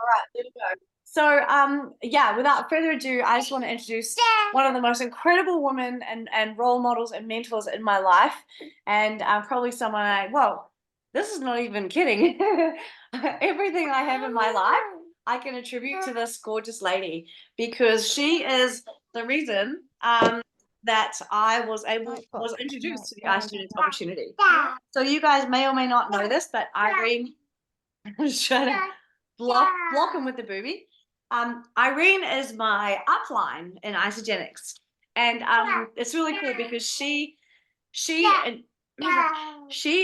right, there we go. So, yeah, without further ado, I just want to introduce one of the most incredible women and role models and mentors in my life, and probably someone well, this is not even kidding. Everything I have in my life, I can attribute to this gorgeous lady because she is the reason that I was introduced to the iStudents opportunity. So you guys may or may not know this, but Irene, shut up. Block him with the booby. Irene is my upline in isogenics, and it's really cool because she she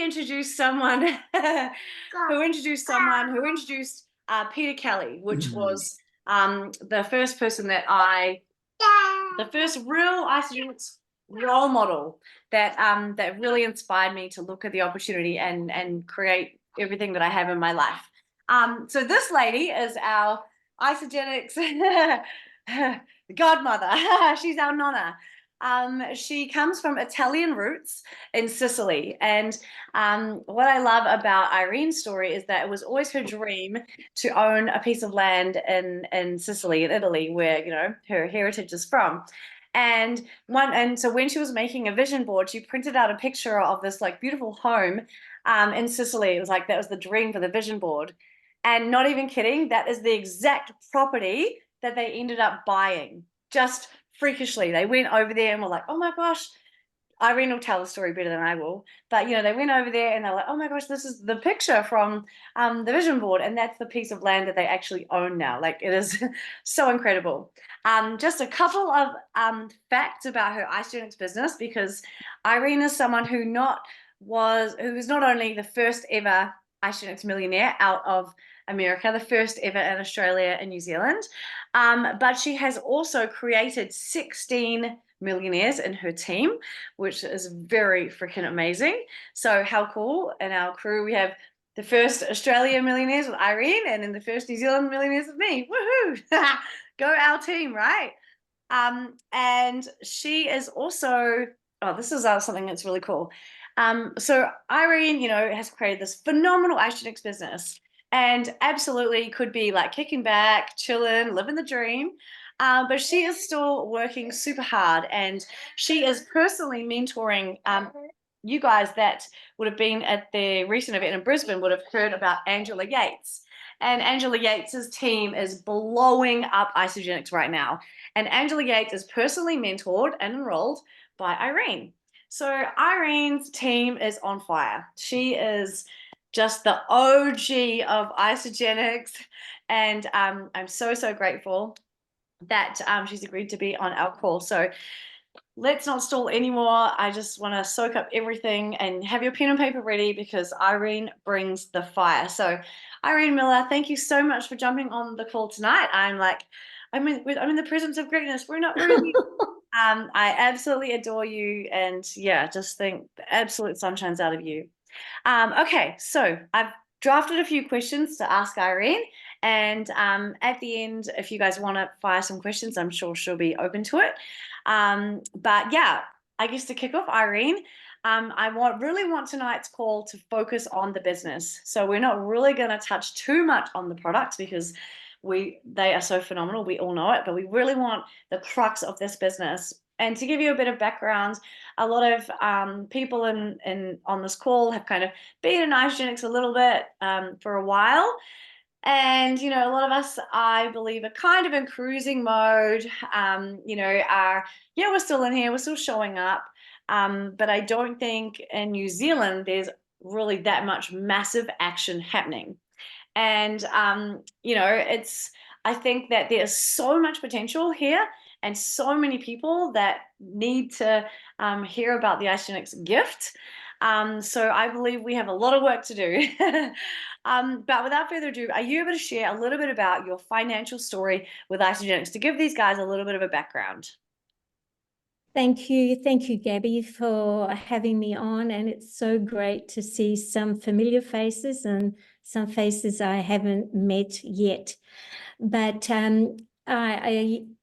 introduced someone who introduced Peter Kelly, which was the first person the first real isogenics role model that really inspired me to look at the opportunity and create everything that I have in my life. So this lady is our isogenics godmother. She's our nonna. She comes from Italian roots in Sicily. And what I love about Irene's story is that it was always her dream to own a piece of land in Sicily, in Italy, where, you know, her heritage is from. And so when she was making a vision board, she printed out a picture of this like beautiful home in Sicily. It was like that was the dream for the vision board. And not even kidding, that is the exact property that they ended up buying. Just freakishly, they went over there and were like, "Oh my gosh." Irene will tell the story better than I will, but you know, they went over there and they're like, "Oh my gosh, this is the picture from the vision board," and that's the piece of land that they actually own now. Like, it is so incredible. Just a couple of facts about her isogenics business, because Irene is someone who was not only the first ever isogenics millionaire out of America, the first ever in Australia and New Zealand, but she has also created 16 millionaires in her team, which is very freaking amazing. So how cool. In our crew, we have the first Australian millionaires with Irene, and then the first New Zealand millionaires with me. Woohoo! Go our team, right? And she is also, oh, this is something that's really cool. So Irene, you know, has created this phenomenal isogenics business and absolutely could be like kicking back, chilling, living the dream. But she is still working super hard, and she is personally mentoring you guys that would have been at the recent event in Brisbane would have heard about Angela Yates. And Angela Yates's team is blowing up isogenics right now. And Angela Yates is personally mentored and enrolled by Irene. So Irene's team is on fire. She is just the OG of isogenics, and I'm so grateful that she's agreed to be on our call. So let's not stall anymore. I just want to soak up everything and have your pen and paper ready because Irene brings the fire. So Irene Miller, thank you so much for jumping on the call tonight. I'm in the presence of greatness. We're not really. I absolutely adore you, and yeah, just think the absolute sunshine's out of you. Okay, so I've drafted a few questions to ask Irene, and at the end, if you guys want to fire some questions, I'm sure she'll be open to it. But yeah, I guess to kick off, Irene, really want tonight's call to focus on the business. So we're not really going to touch too much on the products because they are so phenomenal. We all know it, but we really want the crux of this business. And to give you a bit of background, a lot of people on this call have kind of been in isogenics a little bit for a while. And, you know, a lot of us, I believe, are kind of in cruising mode, we're still in here, we're still showing up. But I don't think in New Zealand, there's really that much massive action happening. And, I think that there's so much potential here and so many people that need to hear about the isogenics gift. So I believe we have a lot of work to do. But without further ado, are you able to share a little bit about your financial story with isogenics to give these guys a little bit of a background? Thank you, Gabby, for having me on. And it's so great to see some familiar faces and some faces I haven't met yet. But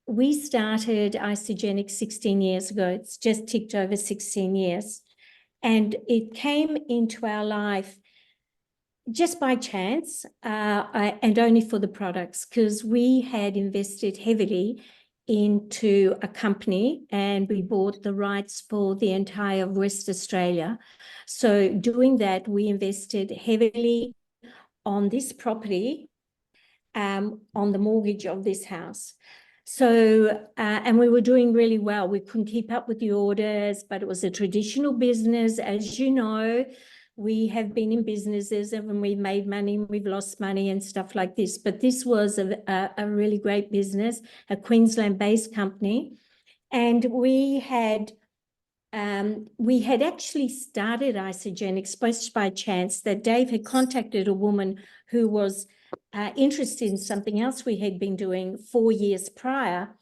we started Isogenics 16 years ago. It's just ticked over 16 years. And it came into our life just by chance, and only for the products, because we had invested heavily into a company and we bought the rights for the entire West Australia. So doing that, we invested heavily on this property, on the mortgage of this house. So, and we were doing really well. We couldn't keep up with the orders, but it was a traditional business. As you know, we have been in businesses and when we've made money, we've lost money and stuff like this. But this was a really great business, a Queensland-based company. And we had actually started Isogenics just by chance, that Dave had contacted a woman who was interested in something else we had been doing 4 years prior.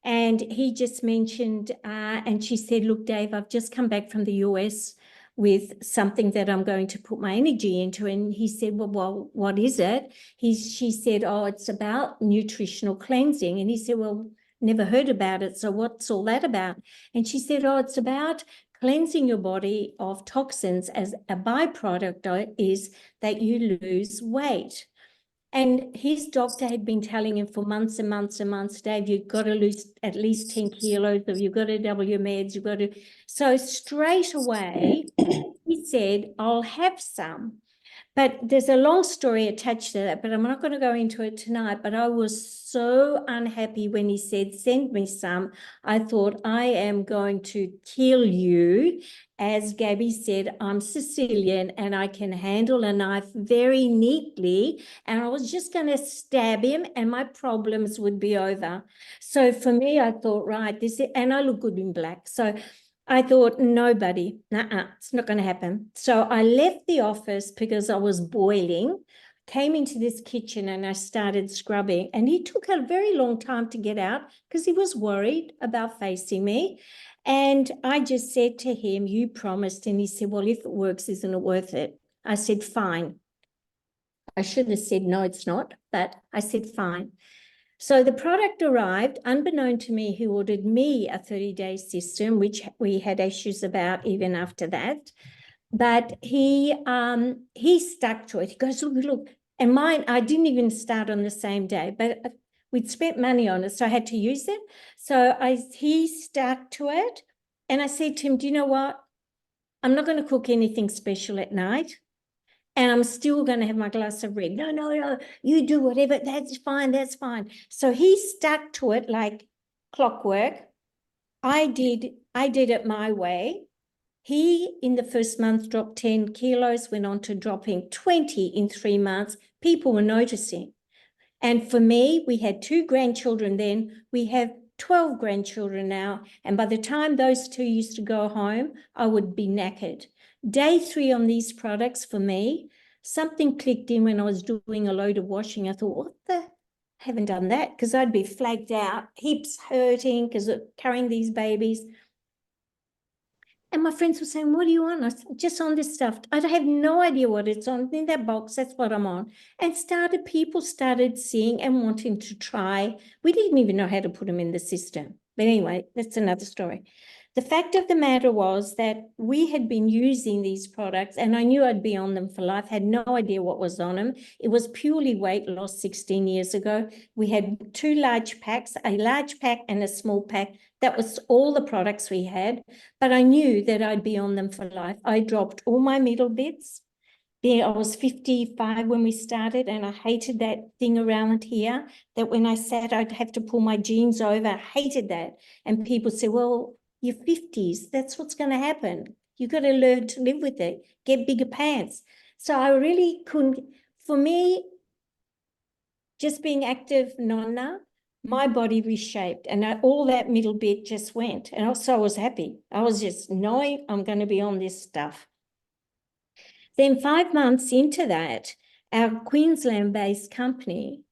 And he just mentioned, and she said, look, Dave, I've just come back from the US with something that I'm going to put my energy into. And he said, well, what is it? She said, oh, it's about nutritional cleansing. And he said, well, never heard about it. So what's all that about? And she said, oh, it's about cleansing your body of toxins, as a byproduct is that you lose weight. And his doctor had been telling him for months and months and months, Dave, you've got to lose at least 10 kilos, or you've got to double your meds, you've got to. So straight away, he said, I'll have some. But there's a long story attached to that, but I'm not going to go into it tonight. But I was so unhappy when he said, send me some. I thought, I am going to kill you. As Gabby said, I'm Sicilian and I can handle a knife very neatly. And I was just going to stab him and my problems would be over. So for me, I thought, right, and I look good in black. So I thought, nobody, it's not going to happen. So I left the office because I was boiling, came into this kitchen and I started scrubbing. And he took a very long time to get out because he was worried about facing me. And I just said to him, you promised. And he said, well, if it works, isn't it worth it? I said, fine. I should have said, no, it's not, but I said, fine. So the product arrived, unbeknown to me, he ordered me a 30-day system, which we had issues about even after that. But he stuck to it. He goes, look, and mine, I didn't even start on the same day, but we'd spent money on it, so I had to use it. So he stuck to it. And I said to him, do you know what? I'm not going to cook anything special at night. And I'm still going to have my glass of red. No, you do whatever. That's fine, that's fine. So he stuck to it like clockwork. I did it my way. He, in the first month, dropped 10 kilos, went on to dropping 20 in 3 months. People were noticing. And for me, we had 2 grandchildren then. We have 12 grandchildren now. And by the time those 2 used to go home, I would be knackered. Day 3 on these products for me, something clicked in when I was doing a load of washing. I thought, what the? I haven't done that, because I'd be flagged out, hips hurting because of carrying these babies. And my friends were saying, what are you on? I said, just on this stuff. I have no idea what it's on. In that box, that's what I'm on. And people started seeing and wanting to try. We didn't even know how to put them in the system. But anyway, that's another story. The fact of the matter was that we had been using these products and I knew I'd be on them for life, had no idea what was on them. It was purely weight loss 16 years ago. We had 2 large packs, a large pack and a small pack. That was all the products we had, but I knew that I'd be on them for life. I dropped all my middle bits. I was 55 when we started, and I hated that thing around here, that when I sat, I'd have to pull my jeans over. I hated that. And people say, well, you're 50s. That's what's going to happen. You've got to learn to live with it, get bigger pants. So I really couldn't, for me, just being active nonna, my body reshaped and all that middle bit just went. And also I was happy. I was just knowing I'm going to be on this stuff. Then 5 months into that, our Queensland-based company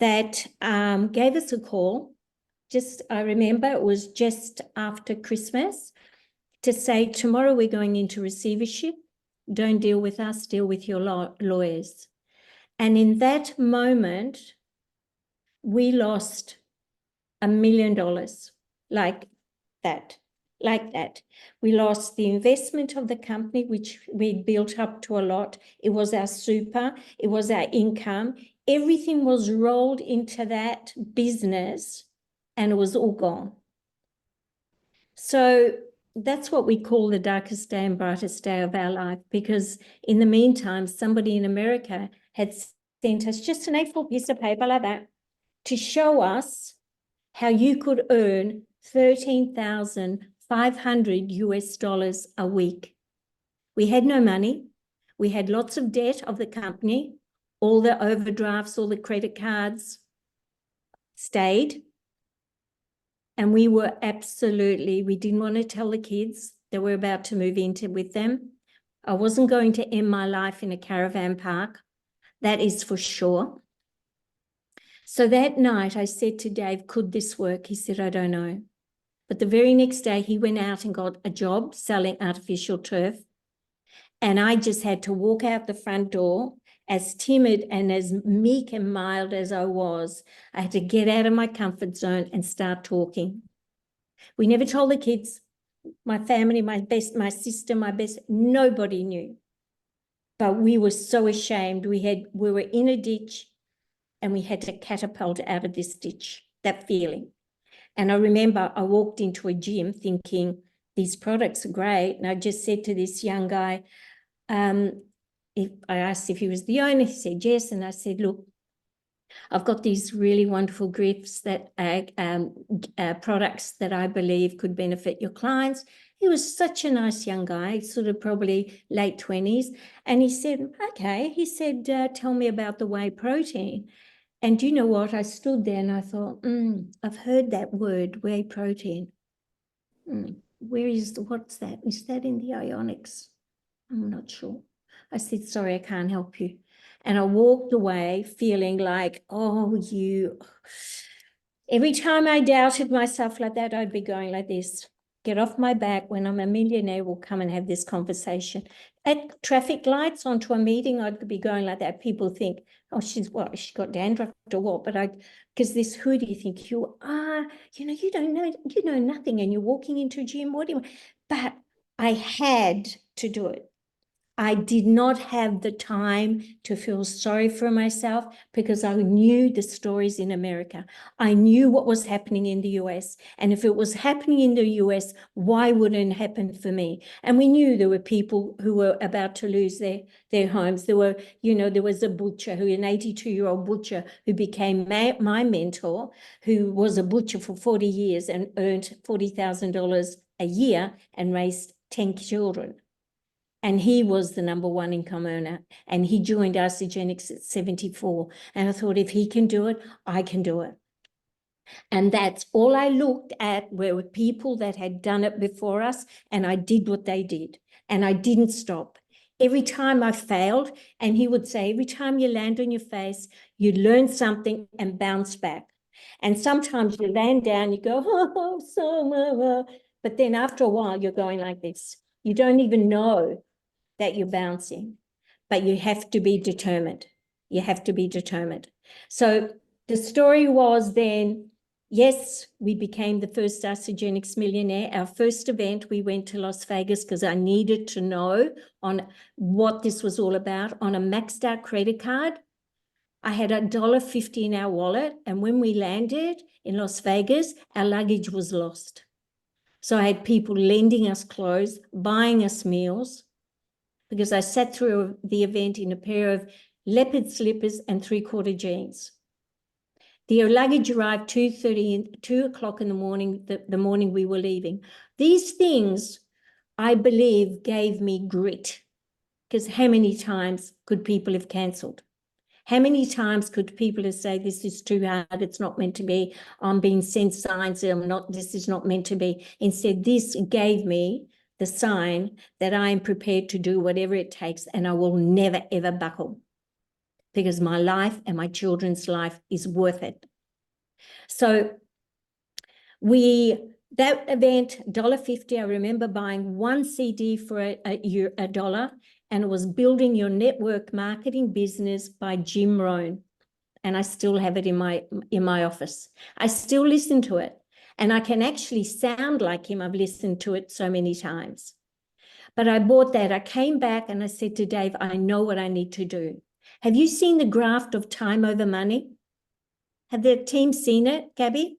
that gave us a call, I remember it was just after Christmas, to say, tomorrow we're going into receivership. Don't deal with us, deal with your lawyers. And in that moment, we lost $1 million like that. like that. We lost the investment of the company, which we built up to a lot. It was our super, it was our income. Everything was rolled into that business and it was all gone. So that's what we call the darkest day and brightest day of our life, because in the meantime, somebody in America had sent us just an A4 piece of paper like that to show us how you could earn 13,500 US dollars a week. We had no money. We had lots of debt of the company. All the overdrafts, all the credit cards stayed. And we were we didn't want to tell the kids that we're about to move into with them. I wasn't going to end my life in a caravan park. That is for sure. So that night I said to Dave, could this work? He said, I don't know. But the very next day he went out and got a job selling artificial turf. And I just had to walk out the front door, as timid and as meek and mild as I was. I had to get out of my comfort zone and start talking. We never told the kids, my family, my sister, nobody knew. But we were so ashamed. We were in a ditch and we had to catapult out of this ditch, that feeling. And I remember I walked into a gym thinking, these products are great. And I just said to this young guy, if I asked if he was the owner, he said yes. And I said, look, I've got these really wonderful gifts that products that I believe could benefit your clients. He was such a nice young guy, sort of probably late 20s. And he said, okay. He said, tell me about the whey protein. And do you know what? I stood there and I thought, I've heard that word, whey protein. What's that? Is that in the Ionics? I'm not sure. I said, sorry, I can't help you. And I walked away feeling like, every time I doubted myself like that, I'd be going like this. Get off my back. When I'm a millionaire, we'll come and have this conversation. At traffic lights onto a meeting, I'd be going like that. People think, oh, she got dandruff or what? But because who do you think you are? You don't know, you know nothing, and you're walking into a gym. What do you? But I had to do it. I did not have the time to feel sorry for myself because I knew the stories in America. I knew what was happening in the US. And if it was happening in the US, why wouldn't it happen for me? And we knew there were people who were about to lose their homes. There was a butcher, an 82-year-old butcher who became my mentor, who was a butcher for 40 years and earned $40,000 a year and raised 10 children. And he was the number one income earner. And he joined Isagenix at 74. And I thought, if he can do it, I can do it. And that's all I looked at were people that had done it before us. And I did what they did. And I didn't stop. Every time I failed, and he would say, every time you land on your face, you learn something and bounce back. And sometimes you land down, you go, but then after a while, you're going like this. You don't even know that you're bouncing, but you have to be determined. You have to be determined. So the story was then, yes, we became the first Isagenix millionaire. Our first event, we went to Las Vegas because I needed to know on what this was all about. On a maxed out credit card, I had $1.50 in our wallet. And when we landed in Las Vegas, our luggage was lost. So I had people lending us clothes, buying us meals, because I sat through the event in a pair of leopard slippers and 3/4 jeans. The luggage arrived 2 o'clock in the morning, the morning we were leaving. These things, I believe, gave me grit, because how many times could people have cancelled? How many times could people have said, this is too hard, it's not meant to be, I'm being sent signs, this is not meant to be. Instead, this gave me the sign that I am prepared to do whatever it takes, and I will never, ever buckle, because my life and my children's life is worth it. So that event, $1.50, I remember buying one CD for a dollar, and it was Building Your Network Marketing Business by Jim Rohn. And I still have it in my office. I still listen to it. And I can actually sound like him. I've listened to it so many times. But I bought that. I came back and I said to Dave, I know what I need to do. Have you seen the graph of time over money? Have the team seen it, Gabby?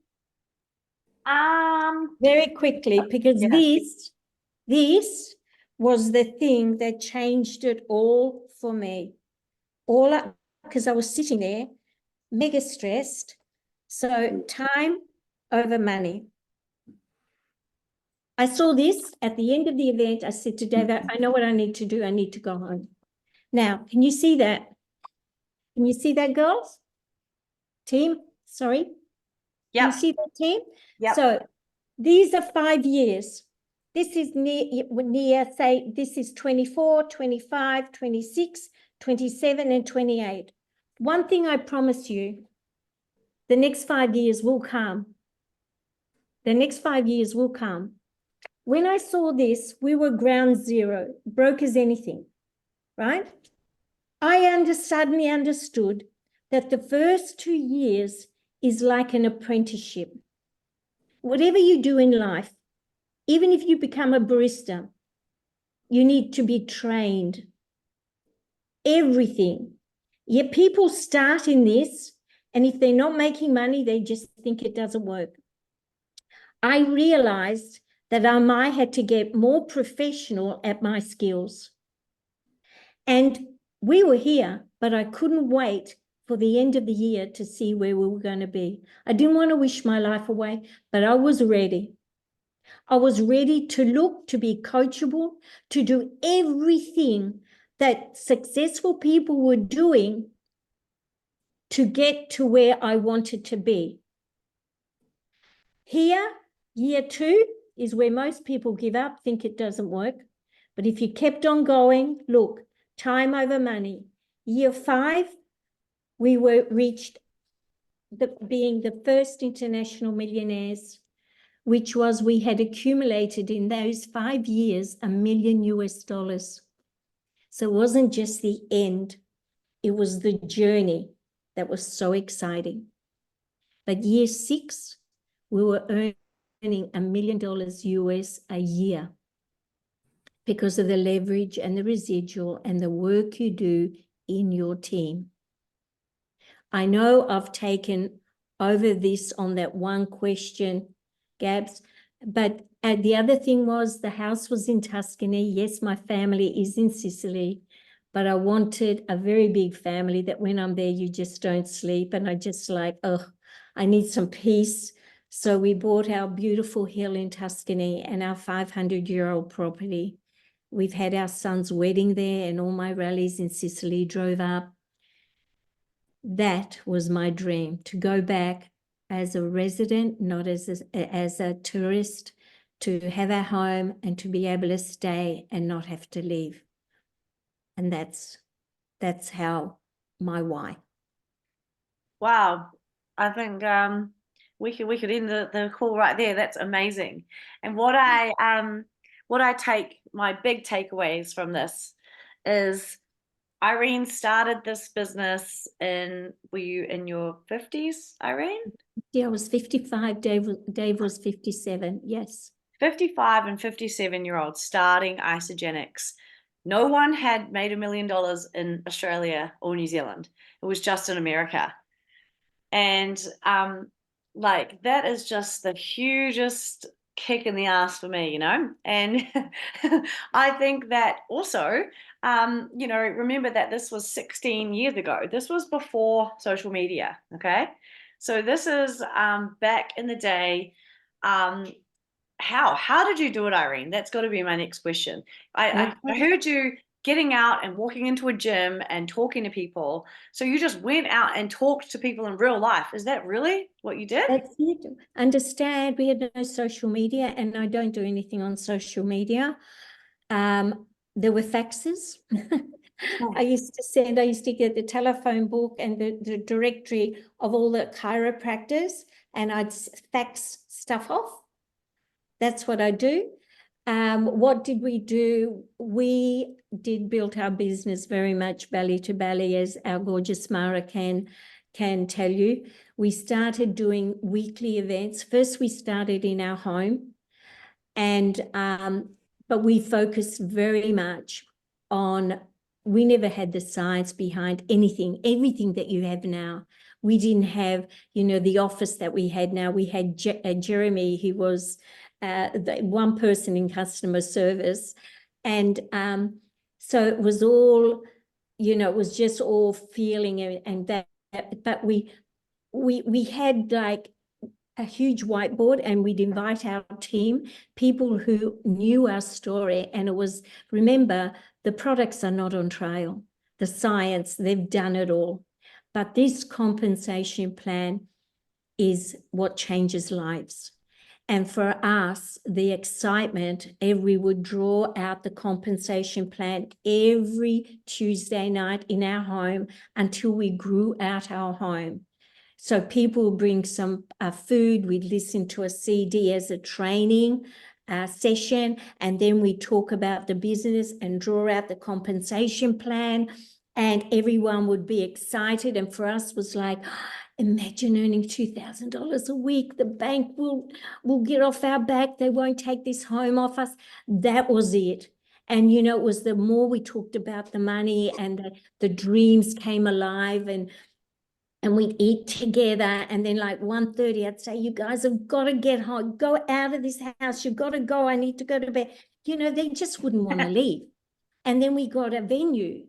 Very quickly, because yeah. this was the thing that changed it all for me. Because I was sitting there, mega stressed. So time over money. I saw this at the end of the event. I said to David, I know what I need to do. I need to go home. Now, can you see that? Can you see that, girls? Team, sorry. Can you Yep. see that, team? Yep. So these are 5 years. This is near, say, this is 24, 25, 26, 27, and 28. One thing I promise you, the next 5 years will come. The next 5 years will come. When I saw this, we were ground zero, broke as anything, right? I suddenly understood that the first 2 years is like an apprenticeship. Whatever you do in life, even if you become a barista, you need to be trained. Everything. Yet people start in this, and if they're not making money, they just think it doesn't work. I realized that I had to get more professional at my skills. And we were here, but I couldn't wait for the end of the year to see where we were going to be. I didn't want to wish my life away, but I was ready. I was ready to look, to be coachable, to do everything that successful people were doing to get to where I wanted to be. Here, year 2 is where most people give up, think it doesn't work. But if you kept on going, look, time over money. Year 5, we reached being the first international millionaires, which was we had accumulated in those 5 years $1 million US. So it wasn't just the end, it was the journey that was so exciting. But year 6, we were earning $1 million US a year because of the leverage and the residual and the work you do in your team. I know I've taken over this on that one question, Gabs, but the other thing was the house was in Tuscany. Yes, my family is in Sicily, but I wanted a very big family that when I'm there, you just don't sleep. And I just like, oh, I need some peace. So we bought our beautiful hill in Tuscany and our 500-year-old property. We've had our son's wedding there and all my rallies in Sicily drove up. That was my dream, to go back as a resident, not as a tourist, to have a home and to be able to stay and not have to leave. And that's how my why. Wow. I think we could end the call right there. That's amazing. And what I take, my big takeaways from this is Irene started this business were you in your 50s, Irene? Yeah, I was 55, Dave was 57, yes. 55 and 57-year-olds starting Isogenics. No one had made $1 million in Australia or New Zealand. It was just in America. And like that is just the hugest kick in the ass for me, And I think that also, remember that this was 16 years ago. This was before social media, okay? So this is back in the day. How did you do it, Irene? That's got to be my next question. I heard you getting out and walking into a gym and talking to people. So you just went out and talked to people in real life. Is that really what you did? That's it. Understand, we had no social media, and I don't do anything on social media. There were faxes. I used to get the telephone book and the directory of all the chiropractors, and I'd fax stuff off. That's what I do. What did we do? We did build our business very much belly to belly, as our gorgeous Mara can can tell you. We started doing weekly events. First, we started in our home, and but we focused very much on, we never had the science behind anything, everything that you have now. We didn't have, the office that we had now. We had Jeremy, who was the one person in customer service. And so it was all, it was just all feeling and that, but we had like a huge whiteboard, and we'd invite our team, people who knew our story. And it was, remember, the products are not on trial. The science, they've done it all. But this compensation plan is what changes lives. And for us, the excitement, we would draw out the compensation plan every Tuesday night in our home until we grew out our home. So people bring some food, we'd listen to a CD as a training session, and then we talk about the business and draw out the compensation plan, and everyone would be excited. And for us was like, imagine earning $2,000 a week. The bank will get off our back. They won't take this home off us. That was it. And, it was the more we talked about the money, and the dreams came alive, and we'd eat together. And then like 1:30, I'd say, you guys have got to get home, go out of this house. You've got to go. I need to go to bed. They just wouldn't want to leave. And then we got a venue.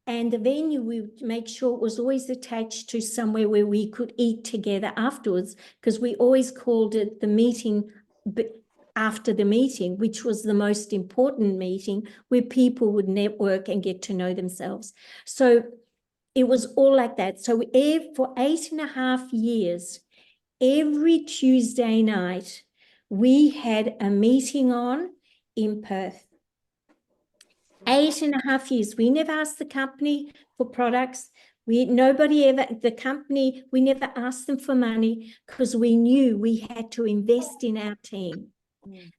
And the venue, we would make sure it was always attached to somewhere where we could eat together afterwards, because we always called it the meeting after the meeting, which was the most important meeting, where people would network and get to know themselves. So it was all like that. So for 8.5 years, every Tuesday night, we had a meeting on in Perth. 8.5 years. We never asked the company for products. We never asked them for money, because we knew we had to invest in our team.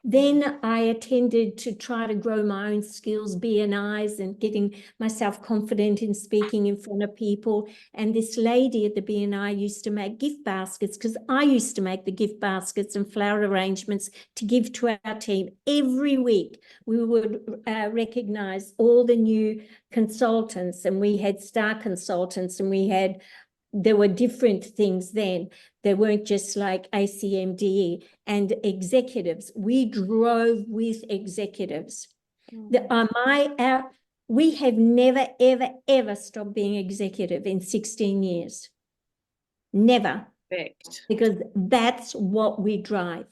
Then I attended to try to grow my own skills, BNIs, and getting myself confident in speaking in front of people. And this lady at the BNI used to make gift baskets, because I used to make the gift baskets and flower arrangements to give to our team. Every week, we would recognize all the new consultants, and we had star consultants, and there were different things then. They weren't just like ACMDE and executives. We drove with executives. We have never, ever, ever stopped being executive in 16 years. Never. Perfect. Because that's what we drive.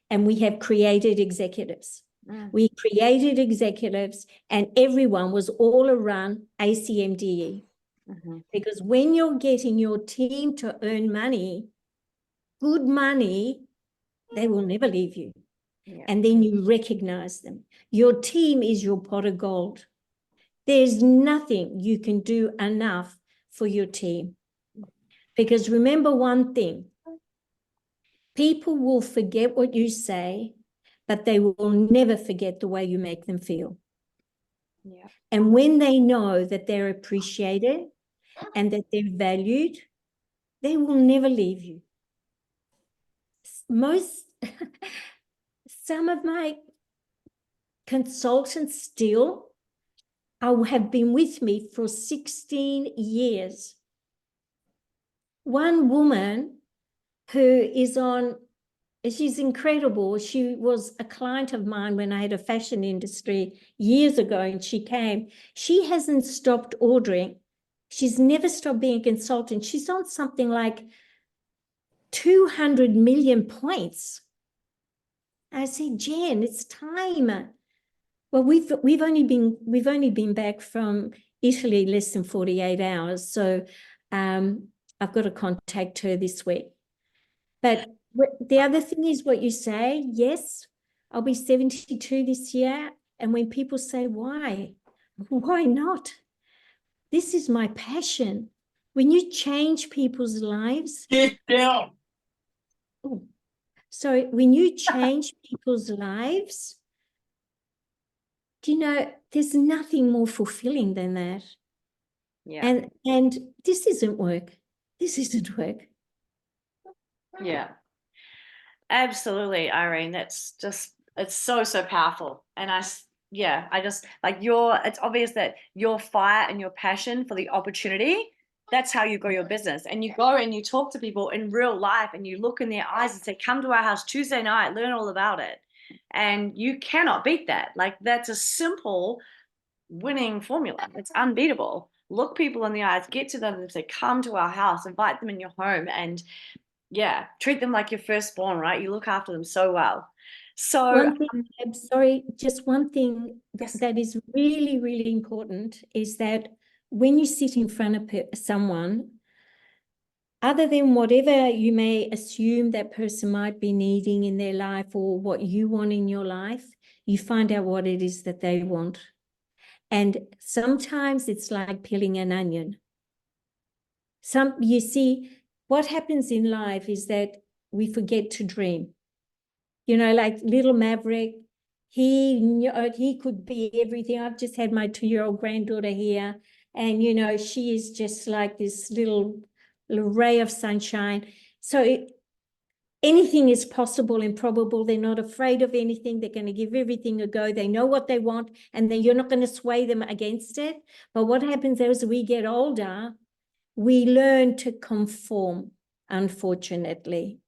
And we have created executives. We created executives, and everyone was all around ACMDE. Because when you're getting your team to earn money, good money, they will never leave you. Yeah. And then you recognize them. Your team is your pot of gold. There's nothing you can do enough for your team. Because remember one thing, people will forget what you say, but they will never forget the way you make them feel. Yeah. And when they know that they're appreciated and that they're valued, they will never leave you. Some of my consultants still have been with me for 16 years. One woman who she's incredible. She was a client of mine when I had a fashion industry years ago, and she came. She hasn't stopped ordering. She's never stopped being a consultant. She's on something like 200 million points. I said, Jen, it's time. Well, we've only been back from Italy less than 48 hours, so I've got to contact her this week. But the other thing is what you say. Yes, I'll be 72 this year, and when people say why not? This is my passion. When you change people's lives, get down. So when you change people's lives, there's nothing more fulfilling than that. Yeah. And this isn't work. this isn't work. Yeah, absolutely, Irene. That's just, it's so, so powerful. And yeah, I just like it's obvious that your fire and your passion for the opportunity, that's how you grow your business. And you go and you talk to people in real life and you look in their eyes and say, come to our house Tuesday night, learn all about it. And you cannot beat that. Like, that's a simple winning formula. It's unbeatable. Look people in the eyes, get to them and say, come to our house, invite them in your home, and yeah, treat them like your firstborn, right? You look after them so well. So, One thing, I'm sorry, just one thing yes. that is really, really important is that when you sit in front of someone, other than whatever you may assume that person might be needing in their life or what you want in your life, you find out what it is that they want. And sometimes it's like peeling an onion. You see, what happens in life is that we forget to dream. You know, like little Maverick, he could be everything. I've just had my 2-year-old granddaughter here, and you know, she is just like this little ray of sunshine. So anything is possible and probable. They're not afraid of anything. They're going to give everything a go. They know what they want, and then you're not going to sway them against it. But what happens as we get older, we learn to conform, unfortunately.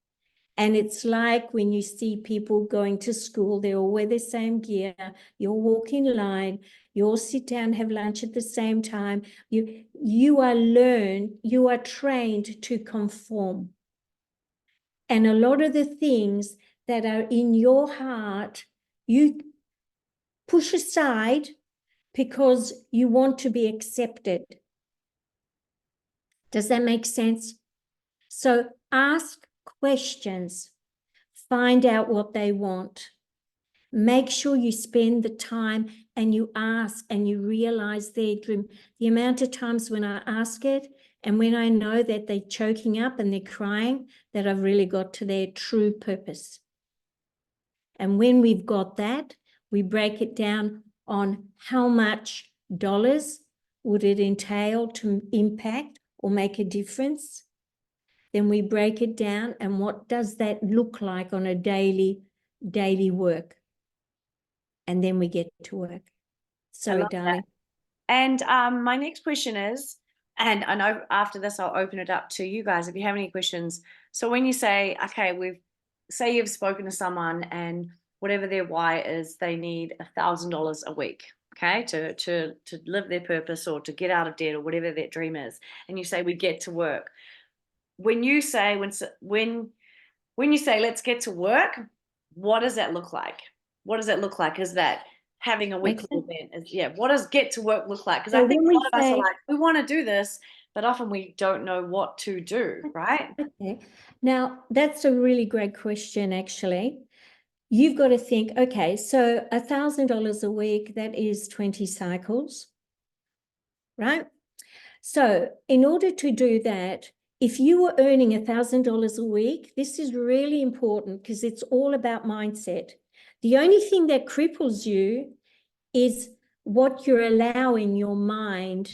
And it's like when you see people going to school, they all wear the same gear, you all walk in line, you all sit down, have lunch at the same time. You are trained to conform. And a lot of the things that are in your heart, you push aside because you want to be accepted. Does that make sense? So ask questions, find out what they want. Make sure you spend the time and you ask and you realize their dream. The amount of times when I ask it and when I know that they're choking up and they're crying, that I've really got to their true purpose. And when we've got that, we break it down on how much dollars would it entail to impact or make a difference. Then we break it down and what does that look like on a daily work. And then we get to work. Sorry, darling. And my next question is, and I know after this I'll open it up to you guys if you have any questions. So when you say, okay, say you've spoken to someone and whatever their why is, they need $1,000 a week, okay, to live their purpose or to get out of debt or whatever their dream is, and you say we get to work. When you say when you say let's get to work, what does that look like? What does that look like? Is that having a weekly event? What does get to work look like? Because I think a lot of us are like, we want to do this, but often we don't know what to do, right? Okay. Now, that's a really great question, actually. You've got to think, okay, so $1,000 a week, that is 20 cycles, right? So in order to do that, if you were earning $1,000 a week, this is really important because it's all about mindset. The only thing that cripples you is what you're allowing your mind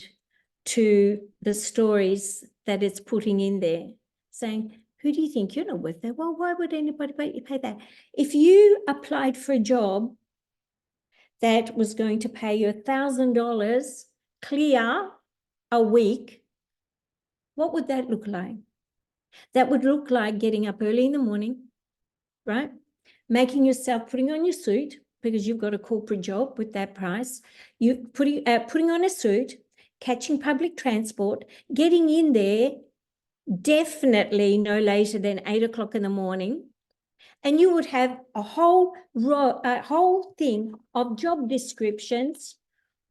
to the stories that it's putting in there, saying, who do you think? You're not worth that. Well, why would anybody pay that? If you applied for a job that was going to pay you $1,000 clear a week, what would that look like? That would look like getting up early in the morning, right? Making yourself, putting on your suit, because you've got a corporate job with that price, you putting on a suit, catching public transport, getting in there definitely no later than 8 o'clock in the morning, and you would have a whole thing of job descriptions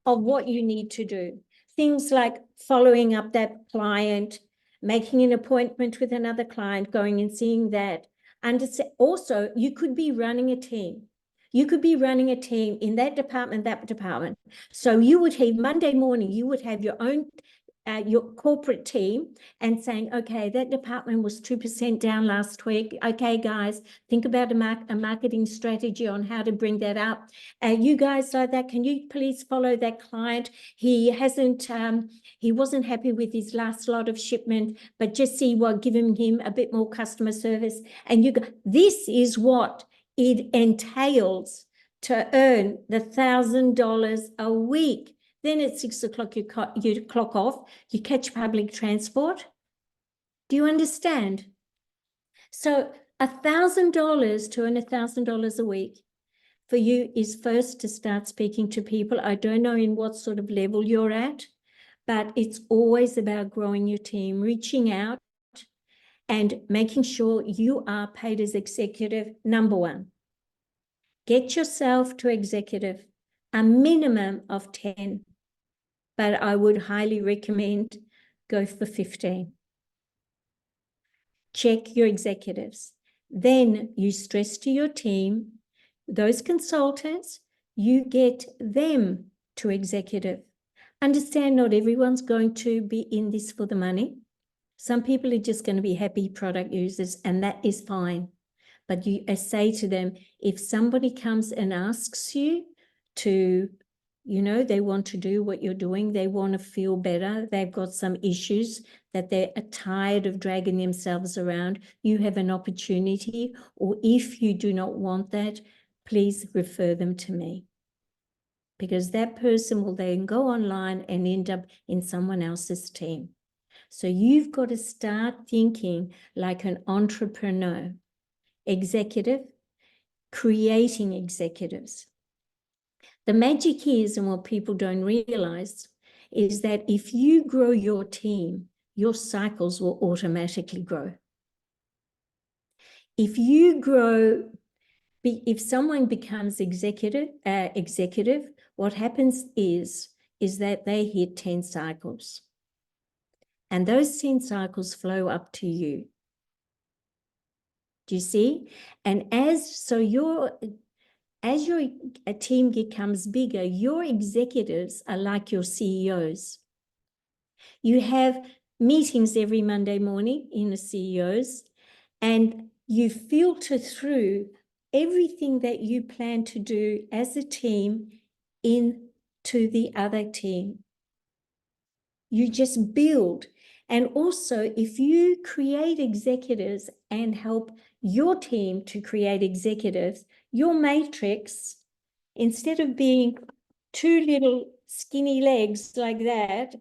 of what you need to do. Things like following up that client, making an appointment with another client, going and seeing that. And also, you could be running a team. You could be running a team in that department. So you would have Monday morning, you would have your own your corporate team and saying, okay, that department was 2% down last week. Okay, guys, think about a marketing strategy on how to bring that up. You guys like that, can you please follow that client? He wasn't happy with his last lot of shipment, but just see what, giving him a bit more customer service. And this is what it entails to earn the $1,000 a week. Then at 6 o'clock, you clock off, you catch public transport. Do you understand? So $1,000 to earn $1,000 a week for you is first to start speaking to people. I don't know in what sort of level you're at, but it's always about growing your team, reaching out and making sure you are paid as executive. Number one, get yourself to executive, a minimum of 10. But I would highly recommend go for 15. Check your executives. Then you stress to your team, those consultants, you get them to executive. Understand not everyone's going to be in this for the money. Some people are just going to be happy product users, and that is fine. But I say to them, if somebody comes and asks you to, they want to do what you're doing, they want to feel better, they've got some issues that they're tired of dragging themselves around, you have an opportunity, or if you do not want that, please refer them to me. Because that person will then go online and end up in someone else's team. So you've got to start thinking like an entrepreneur, executive, creating executives. The magic is, and what people don't realize, is that if you grow your team, your cycles will automatically grow. If you grow, if someone becomes executive, what happens is that they hit 10 cycles. And those 10 cycles flow up to you. Do you see? And as your team becomes bigger, your executives are like your CEOs. You have meetings every Monday morning in the CEOs, and you filter through everything that you plan to do as a team into the other team. You just build. And also, if you create executives and help your team to create executives, your matrix, instead of being two little skinny legs like that,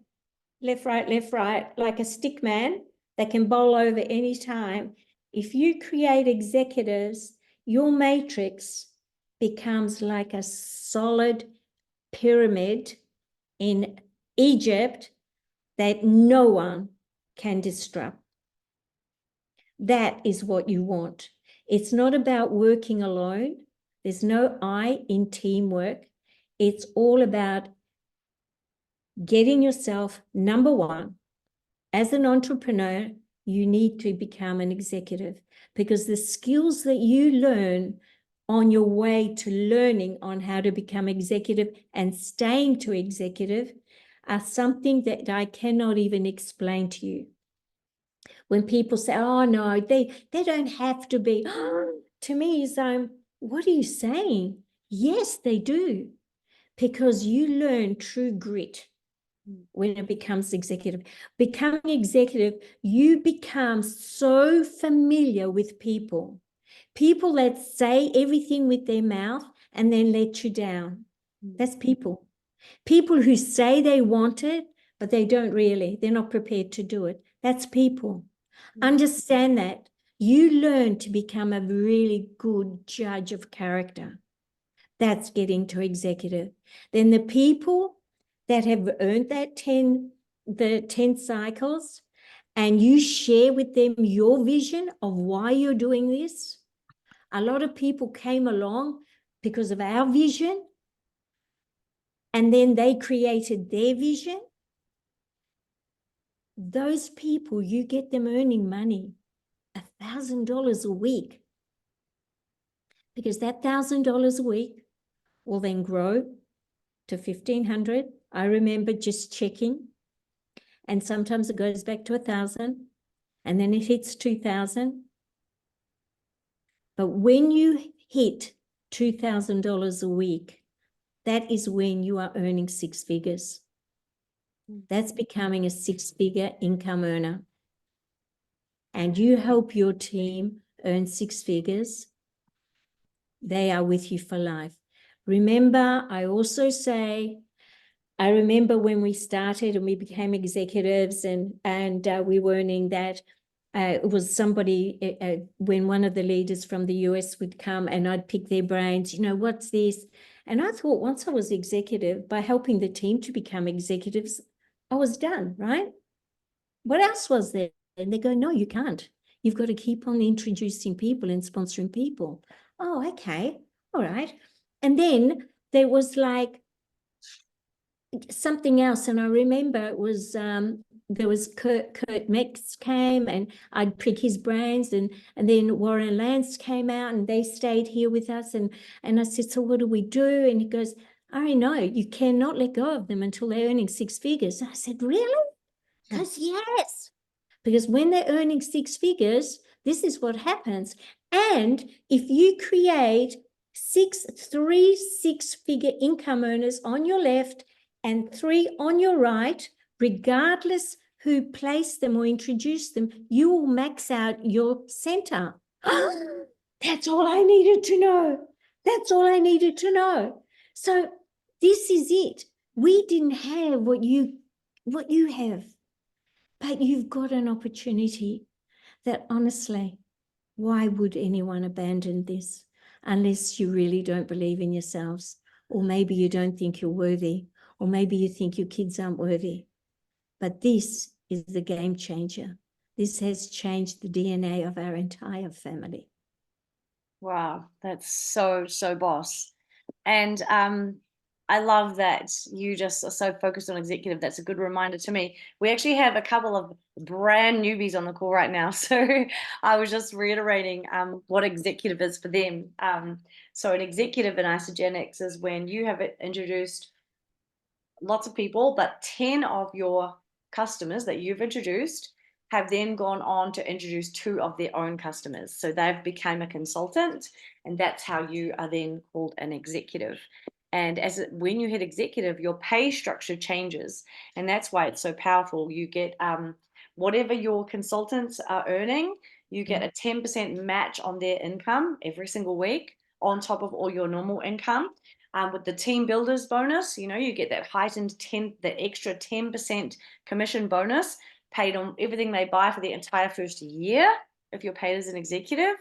left, right, like a stick man that can bowl over any time, if you create executives, your matrix becomes like a solid pyramid in Egypt that no one can disrupt. That is what you want. It's not about working alone. There's no I in teamwork. It's all about getting yourself, number one, as an entrepreneur, you need to become an executive, because the skills that you learn on your way to learning on how to become executive and staying to executive are something that I cannot even explain to you. When people say, oh, no, they don't have to be, to me, is what are you saying? Yes, they do, because you learn true grit when it becomes executive. Becoming executive, you become so familiar with people that say everything with their mouth and then let you down. That's people who say they want it, but they don't really. They're not prepared to do it. That's people. Understand that. You learn to become a really good judge of character. That's getting to executive. Then the people that have earned that 10 cycles, and you share with them your vision of why you're doing this. A lot of people came along because of our vision, and then they created their vision. Those people, you get them earning money, $1,000 a week, because that $1,000 a week will then grow to $1,500. I remember just checking. And sometimes it goes back to 1,000 and then it hits 2,000. But when you hit $2,000 a week, that is when you are earning six figures. That's becoming a six-figure income earner. And you help your team earn six figures, they are with you for life. Remember, I also say, I remember when we started and we became executives and we were earning that. It was somebody, when one of the leaders from the US would come and I'd pick their brains, you know, what's this? And I thought once I was executive, by helping the team to become executives, I was done, right? What else was there? And they go, no, you can't. You've got to keep on introducing people and sponsoring people. Oh, okay. All right. And then there was like something else. And I remember it was, there was Kurt Mex came and I'd pick his brains and then Warren Lance came out and they stayed here with us. And I said, so what do we do? And he goes, I know, you cannot let go of them until they're earning six figures. And I said, really? Because yes, because when they're earning six figures, this is what happens. And if you create three six-figure income earners on your left and three on your right, regardless who placed them or introduced them, you will max out your center. That's all I needed to know. That's all I needed to know. So this is it. We didn't have what you have. But you've got an opportunity that honestly, why would anyone abandon this unless you really don't believe in yourselves? Or maybe you don't think you're worthy, or maybe you think your kids aren't worthy. But this is the game changer. This has changed the DNA of our entire family. Wow, that's so, so boss. And I love that you just are so focused on executive. That's a good reminder to me. We actually have a couple of brand newbies on the call right now. So I was just reiterating what executive is for them. So an executive in Isogenics is when you have introduced lots of people, but 10 of your customers that you've introduced have then gone on to introduce two of their own customers. So they've become a consultant, and that's how you are then called an executive. And when you hit executive, your pay structure changes, and that's why it's so powerful. You get whatever your consultants are earning, you get a 10% match on their income every single week on top of all your normal income. With the team builders bonus, you know, you get that heightened the extra 10% commission bonus paid on everything they buy for the entire first year if you're paid as an executive.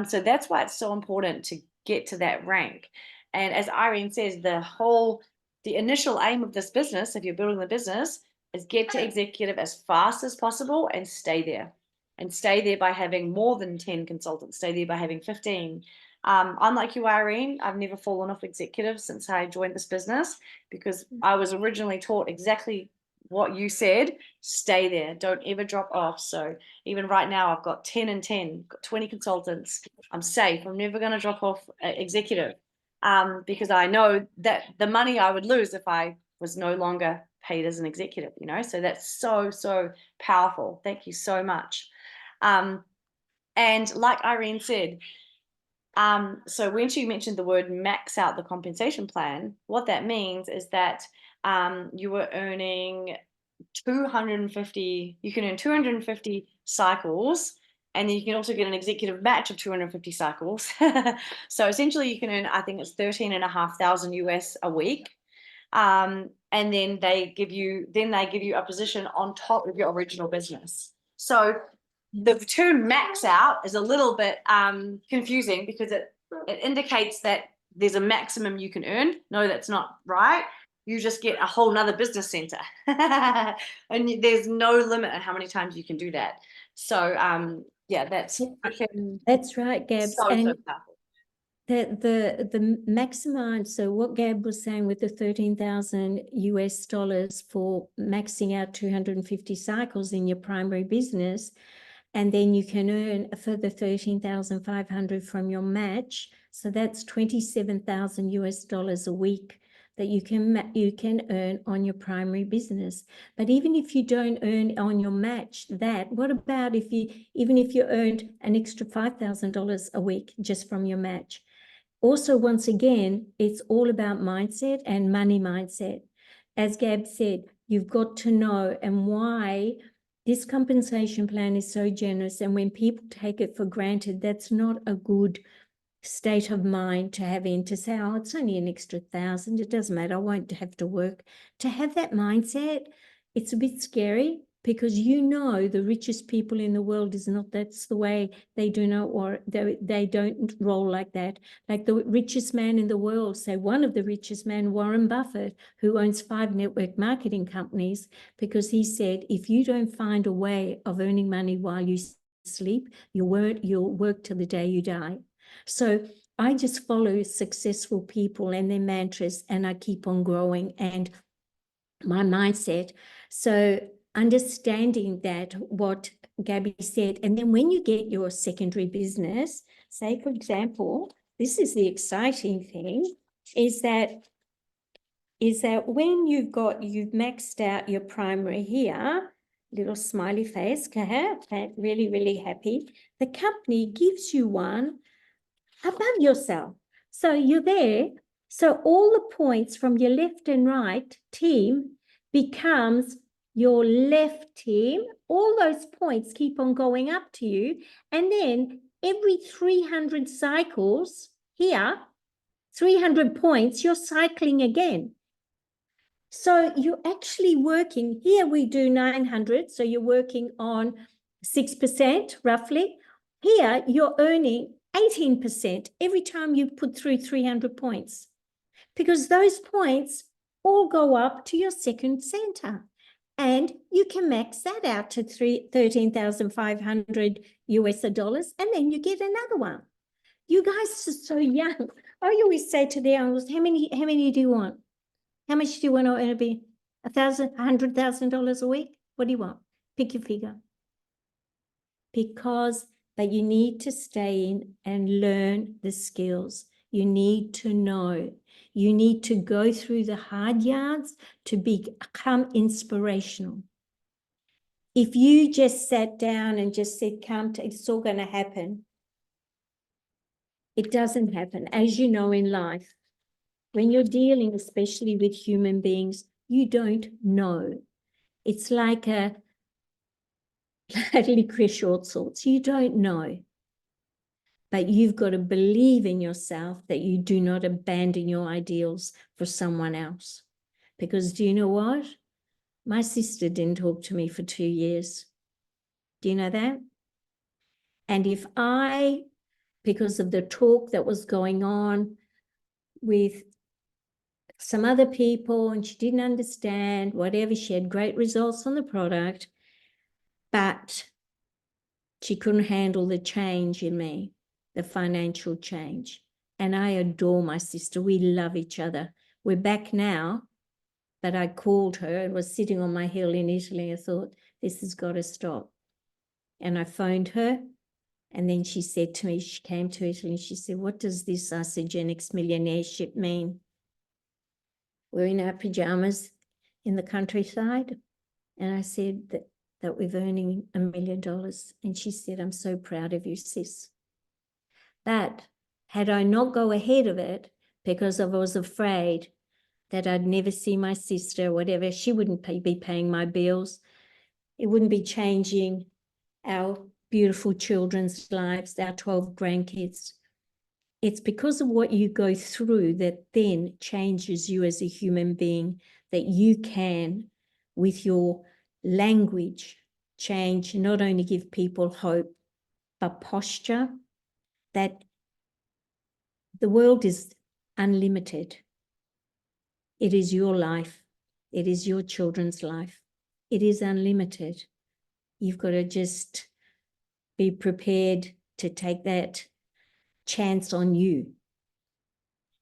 So that's why it's so important to get to that rank. And as Irene says, the initial aim of this business, if you're building the business, is get to executive as fast as possible and stay there. And stay there by having more than 10 consultants, stay there by having 15. Unlike you, Irene, I've never fallen off executive since I joined this business because I was originally taught exactly what you said. Stay there. Don't ever drop off. So even right now, I've got 10 and 10, got 20 consultants. I'm safe. I'm never going to drop off executive because I know that the money I would lose if I was no longer paid as an executive, you know, so that's so, so powerful. Thank you so much. And like Irene said, so when she mentioned the word max out the compensation plan, what that means is that you were earning 250, you can earn 250 cycles, and then you can also get an executive match of 250 cycles. So essentially you can earn, I think it's 13,500 US a week. And then they give you a position on top of your original business. So the term max out is a little bit confusing because it indicates that there's a maximum you can earn. No, that's not right. You just get a whole nother business center. And there's no limit on how many times you can do that. So yeah, that's right, Gabs. so, and so powerful. the maximum, so what Gab was saying with the 13,000 US dollars for maxing out 250 cycles in your primary business, and then you can earn a further 13,500 from your match. So that's 27,000 US dollars a week that you can earn on your primary business. But even if you don't earn on your match that, what about even if you earned an extra $5,000 a week just from your match? Also, once again, it's all about mindset and money mindset. As Gab said, you've got to know and why this compensation plan is so generous. And when people take it for granted, that's not a good state of mind to have in, to say, oh, it's only an extra 1,000. It doesn't matter. I won't have to work. To have that mindset, it's a bit scary, because the richest people in the world is not, that's the way they do not, or they don't roll like that. Like the richest man in the world, say one of the richest men, Warren Buffett, who owns 5 network marketing companies, because he said, if you don't find a way of earning money while you sleep, you'll work till the day you die. So I just follow successful people and their mantras, and I keep on growing and my mindset. So understanding that, what Gabby said, and then when you get your secondary business, say, for example, this is the exciting thing, is that when you've maxed out your primary here, little smiley face, really, really happy, the company gives you one above yourself. So you're there. So all the points from your left and right team becomes your left team. All those points keep on going up to you. And then every 300 cycles here, 300 points, you're cycling again. So you're actually working, here we do 900, so you're working on 6% roughly. Here you're earning 18% every time you put through 300 points, because those points all go up to your second center. And you can max that out to 13,500 US dollars, and then you get another one. You guys are so young. I always say to the animals, how many do you want? How much do you want to earn? Be $100,000 a week? What do you want? Pick your figure. But you need to stay in and learn the skills. You need to know. You need to go through the hard yards to become inspirational. If you just sat down and just said, it's all going to happen, it doesn't happen. As you know, in life, when you're dealing, especially with human beings, you don't know. It's like a licorice short sorts. You don't know. But you've got to believe in yourself that you do not abandon your ideals for someone else. Because do you know what? My sister didn't talk to me for 2 years. Do you know that? And if because of the talk that was going on with some other people, and she didn't understand, whatever, she had great results on the product, but she couldn't handle the change in me, the financial change. And I adore my sister. We love each other. We're back now, but I called her and was sitting on my hill in Italy. I thought, this has got to stop. And I phoned her, and then she said to me, she came to Italy, and she said, what does this Isagenix millionaireship mean? We're in our pajamas in the countryside. And I said that we're earning $1 million. And she said, I'm so proud of you, sis. But had I not go ahead of it, because I was afraid that I'd never see my sister, whatever, she wouldn't be paying my bills. It wouldn't be changing our beautiful children's lives, our 12 grandkids. It's because of what you go through that then changes you as a human being, that you can, with your language, change, not only give people hope, but posture, that the world is unlimited. It is your life. It is your children's life. It is unlimited. You've got to just be prepared to take that chance on you,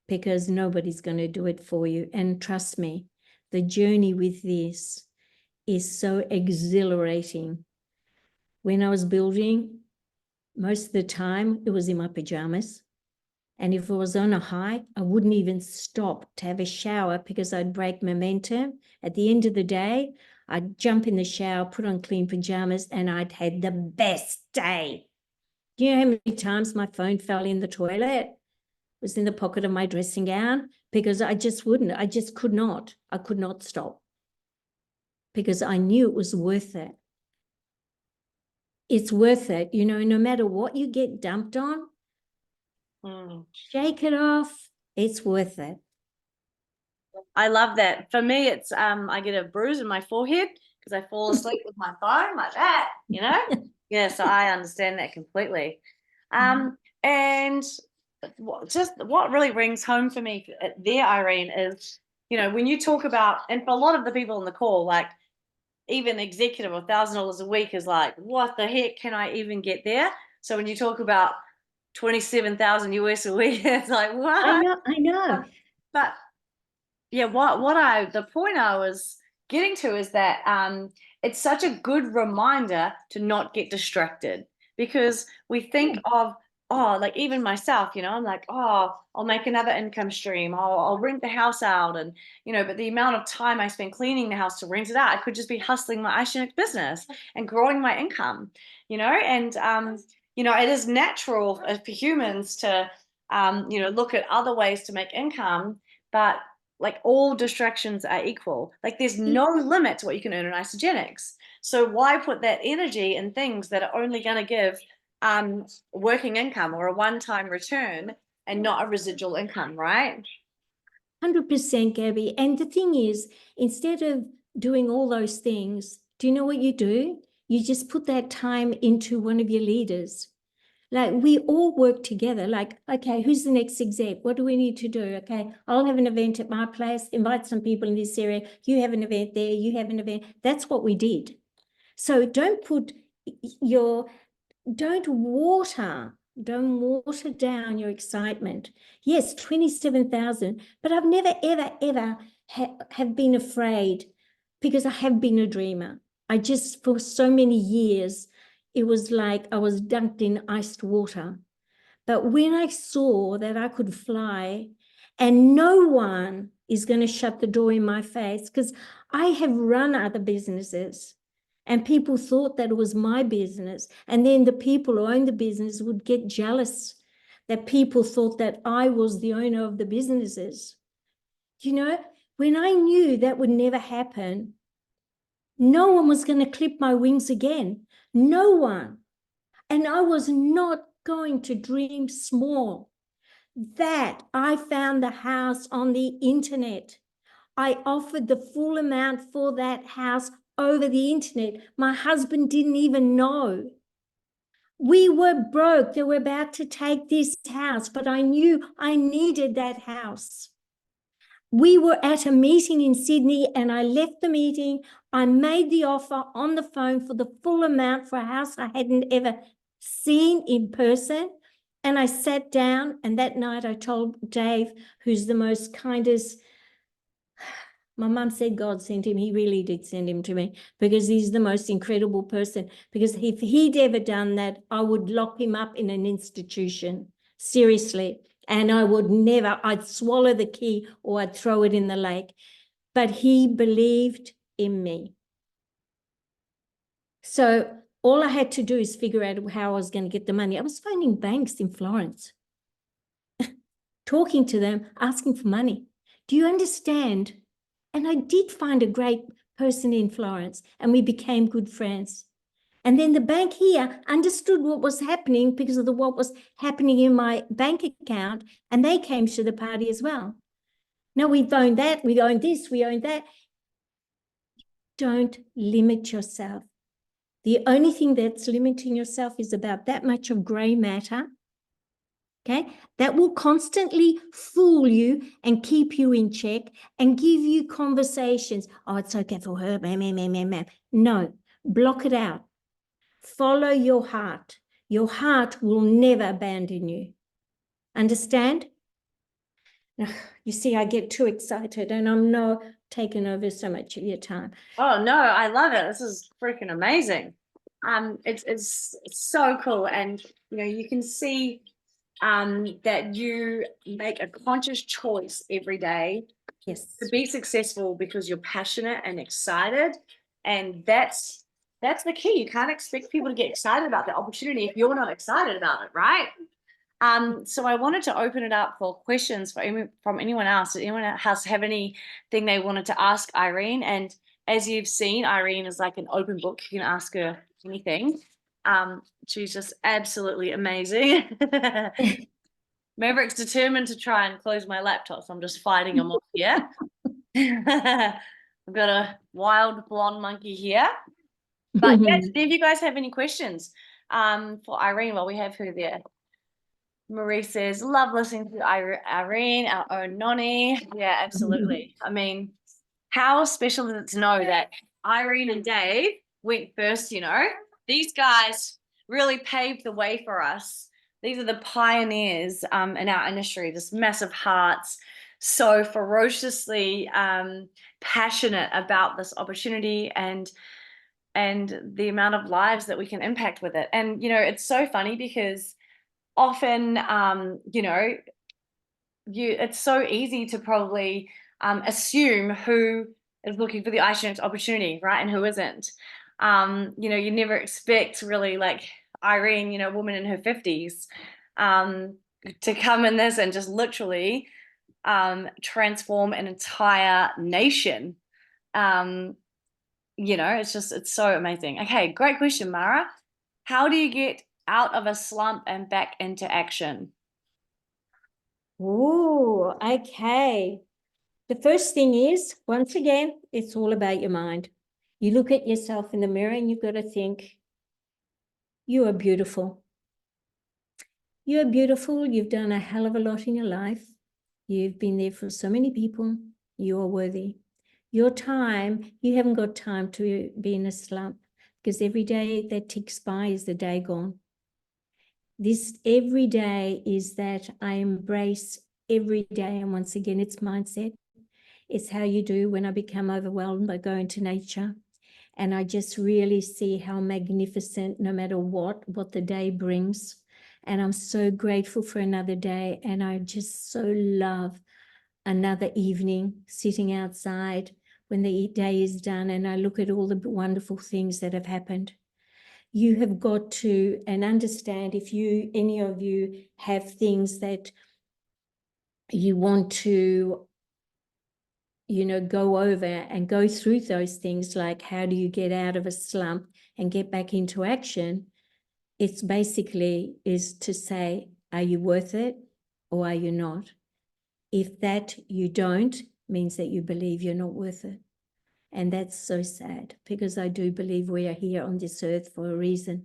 because nobody's going to do it for you. And trust me, the journey with this is so exhilarating. When I was building, most of the time it was in my pajamas. And if it was on a high, I wouldn't even stop to have a shower because I'd break momentum. At the end of the day, I'd jump in the shower, put on clean pajamas, and I'd had the best day. Do you know how many times my phone fell in the toilet? It was in the pocket of my dressing gown because I just wouldn't. I just could not. I could not stop because I knew it was worth it. It's worth it. No matter what you get dumped on, shake it off. It's worth it. I love that. For me, it's I get a bruise in my forehead because I fall asleep with my phone like that, Yeah, so I understand that completely. And just what really rings home for me there, Irene, is, when you talk about, and for a lot of the people on the call, like even executive, $1,000 a week is like, what the heck can I even get there? So when you talk about 27,000 US a week, it's like, what? I know. But yeah, the point I was getting to is that it's such a good reminder to not get distracted, because we think of, oh, like even myself, I'm like, oh, I'll make another income stream, I'll rent the house out, and but the amount of time I spend cleaning the house to rent it out, I could just be hustling my Iconic business and growing my income, and it is natural for humans to look at other ways to make income, but like all distractions are equal. Like there's no limit to what you can earn in Isogenics. So why put that energy in things that are only going to give working income or a one-time return and not a residual income, right? 100%, Gabby. And the thing is, instead of doing all those things, do you know what you do? You just put that time into one of your leaders. Like we all work together. Like, okay, who's the next exec? What do we need to do? Okay, I'll have an event at my place, invite some people in this area. You have an event there, you have an event. That's what we did. So don't water down your excitement. Yes, 27,000, but I've never, ever have been afraid because I have been a dreamer. For so many years, it was like I was dunked in iced water. But when I saw that I could fly and no one is going to shut the door in my face, because I have run other businesses and people thought that it was my business. And then the people who owned the business would get jealous that people thought that I was the owner of the businesses. When I knew that would never happen, no one was going to clip my wings again. No one. And I was not going to dream small. That I found the house on the internet. I offered the full amount for that house over the internet. My husband didn't even know. We were broke. They were about to take this house, but I knew I needed that house. We were at a meeting in Sydney and I left the meeting. I made the offer on the phone for the full amount for a house I hadn't ever seen in person. And I sat down, and that night I told Dave, who's the most kindest, my mum said God sent him. He really did send him to me because he's the most incredible person. Because if he'd ever done that, I would lock him up in an institution, seriously. And I'd swallow the key or I'd throw it in the lake. But he believed in me. So all I had to do is figure out how I was going to get the money. I was phoning banks in Florence, talking to them, asking for money. Do you understand? And I did find a great person in Florence and we became good friends. And then the bank here understood what was happening because of what was happening in my bank account, and they came to the party as well. No, we own that, we own this, we own that. Don't limit yourself. The only thing that's limiting yourself is about that much of gray matter, okay? That will constantly fool you and keep you in check and give you conversations. Oh, it's okay for her, ma'am. No, block it out. Follow your heart. Your heart will never abandon you. Understand? You see, I get too excited and I'm not taking over so much of your time. Oh no, I love it. This is freaking amazing. It's so cool, and you can see that you make a conscious choice every day Yes. to be successful because you're passionate and excited. And that's the key. You can't expect people to get excited about the opportunity if you're not excited about it, right? So I wanted to open it up for questions from anyone else. Did anyone else have anything they wanted to ask Irene? And as you've seen, Irene is like an open book. You can ask her anything. She's just absolutely amazing. Maverick's determined to try and close my laptop, so I'm just fighting him off here. I've got a wild blonde monkey here. But yeah, if you guys have any questions for Irene while we have her there. Marie says, love listening to Irene, our own Nonny. Yeah, absolutely. I mean, how special is it to know that Irene and Dave went first, you know? These guys really paved the way for us. These are the pioneers in our industry, this massive hearts, so ferociously passionate about this opportunity and the amount of lives that we can impact with it. And, you know, it's so funny because often, you know, it's so easy to probably assume who is looking for the ice opportunity, right, and who isn't. You know, you never expect really like Irene, you know, a woman in her 50s, to come in this and just literally transform an entire nation. You know, it's so amazing. Okay, great question, Mara. How do you get out of a slump and back into action? Oh, okay. The first thing is, once again, it's all about your mind. You look at yourself in the mirror and you've got to think, you are beautiful. You are beautiful. You've done a hell of a lot in your life. You've been there for so many people. You are worthy. Your time, you haven't got time to be in a slump because every day that ticks by is the day gone. This every day is that I embrace every day. And once again, it's mindset. It's how you do when I become overwhelmed. I go into nature and I just really see how magnificent, no matter what the day brings. And I'm so grateful for another day. And I just so love another evening sitting outside when the day is done and I look at all the wonderful things that have happened. You have got to and understand if any of you have things that you want to, you know, go over and go through those things, like how do you get out of a slump and get back into action? It's basically is to say, are you worth it or are you not? If that you don't, means that you believe you're not worth it. And that's so sad because I do believe we are here on this earth for a reason.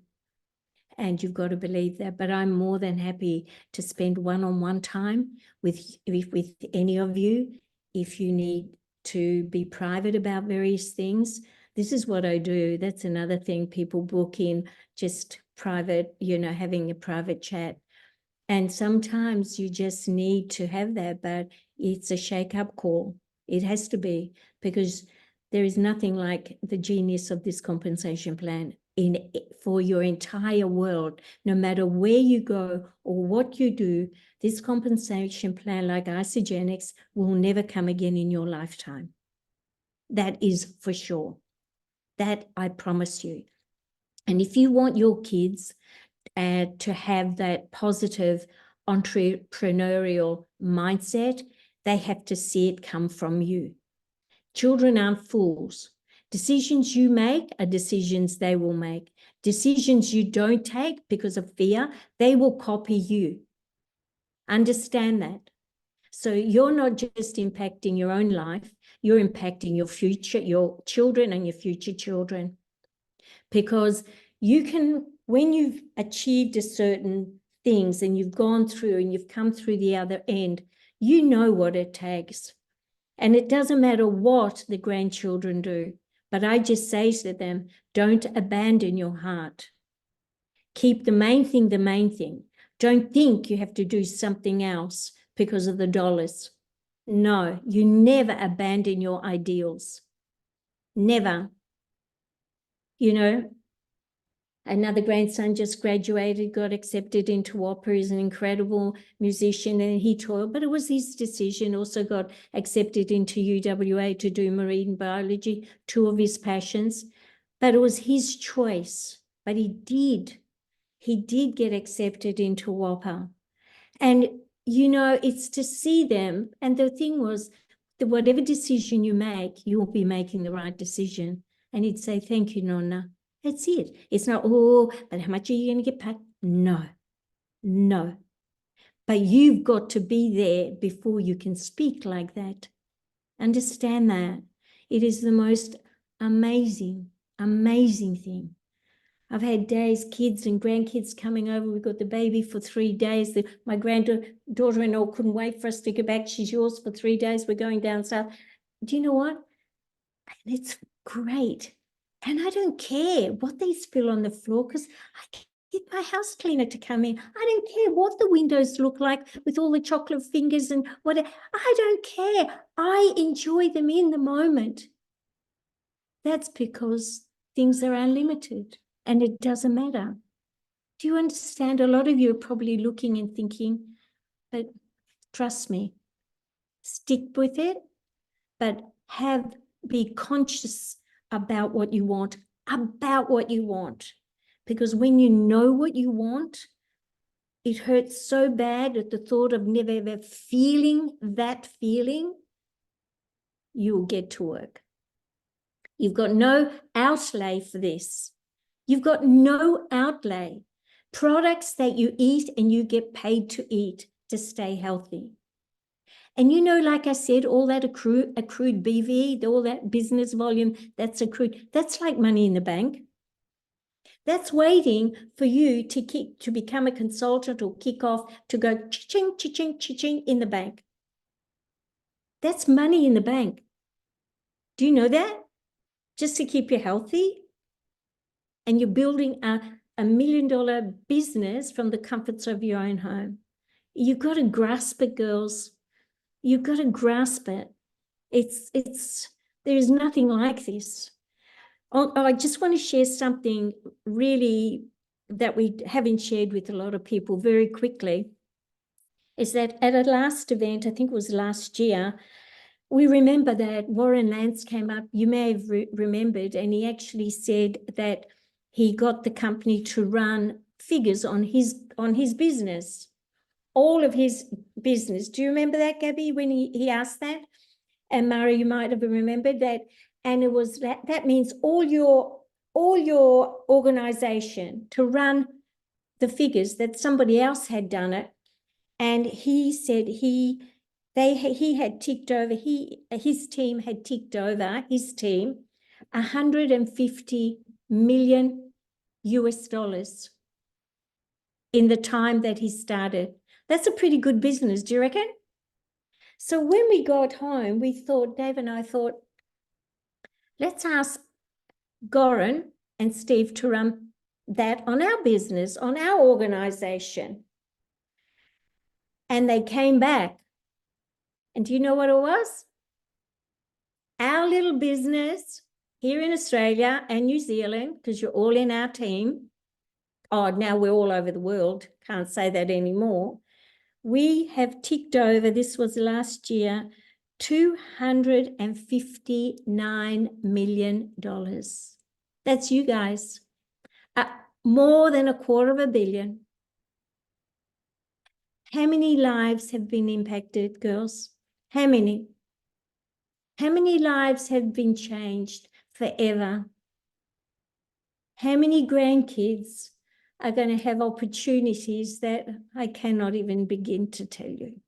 And you've got to believe that. But I'm more than happy to spend one-on-one time with any of you. If you need to be private about various things, this is what I do. That's another thing. People book in just private, you know, having a private chat. And sometimes you just need to have that, but it's a shake-up call. It has to be, because there is nothing like the genius of this compensation plan for your entire world. No matter where you go or what you do, this compensation plan, like Isagenix, will never come again in your lifetime. That is for sure. That I promise you. And if you want your kids to have that positive entrepreneurial mindset, they have to see it come from you. Children aren't fools. Decisions you make are decisions they will make. Decisions you don't take because of fear, they will copy you. Understand that. So you're not just impacting your own life, you're impacting your future, your children and your future children. Because you can, when you've achieved a certain things and you've gone through and you've come through the other end, you know what it takes. And it doesn't matter what the grandchildren do, but I just say to them, don't abandon your heart. Keep the main thing the main thing. Don't think you have to do something else because of the dollars. No, you never abandon your ideals. Never. You know, Another grandson just graduated, got accepted into opera. He's an incredible musician, and he toiled, but it was his decision. Also got accepted into UWA to do marine biology, two of his passions. But it was his choice. But he did get accepted into WAPA. And, you know, it's to see them. And the thing was, that whatever decision you make, you'll be making the right decision. And he'd say, thank you, Nonna. That's it. It's not, oh, but how much are you going to get paid? No, no. But you've got to be there before you can speak like that. Understand that. It is the most amazing, amazing thing. I've had days, kids and grandkids coming over. We've got the baby for 3 days. My daughter-in-law couldn't wait for us to go back. She's yours for 3 days. We're going down south. Do you know what? It's great. And I don't care what they spill on the floor because I get my house cleaner to come in. I don't care what the windows look like with all the chocolate fingers and whatever. I don't care. I enjoy them in the moment. That's because things are unlimited and it doesn't matter. Do you understand? A lot of you are probably looking and thinking, but trust me, stick with it, but be conscious about what you want, because when you know what you want, it hurts so bad at the thought of never ever feeling that feeling, you'll get to work. You've got no outlay for this. You've got no outlay. Products that you eat and you get paid to eat to stay healthy. And you know, like I said, all that accrued BV, all that business volume that's accrued, that's like money in the bank. That's waiting for you to become a consultant or kick off to go cha-ching, cha-ching, cha-ching in the bank. That's money in the bank. Do you know that? Just to keep you healthy. And you're building a $1 million business from the comforts of your own home. You've got to grasp it, girls. You've got to grasp it. There is nothing like this. I just want to share something really that we haven't shared with a lot of people very quickly, is that at a last event, I think it was last year, we remember that Warren Lance came up, you may have remembered, and he actually said that he got the company to run figures on his business, all of his business. Do you remember that, Gabby, when he asked that? And Mara, you might have remembered that. And it was that means all your organization to run the figures that somebody else had done it. And he said he had ticked over, his team had ticked over, his team, $150 million in the time that he started. That's a pretty good business, do you reckon? So when we got home, Dave and I thought, let's ask Goran and Steve to run that on our business, on our organization. And they came back. And do you know what it was? Our little business here in Australia and New Zealand, because you're all in our team. Oh, now we're all over the world. Can't say that anymore. We have ticked over, this was last year, $259 million. That's you guys. More than $250 million. How many lives have been impacted, girls? How many? How many lives have been changed forever? How many grandkids are going to have opportunities that I cannot even begin to tell you?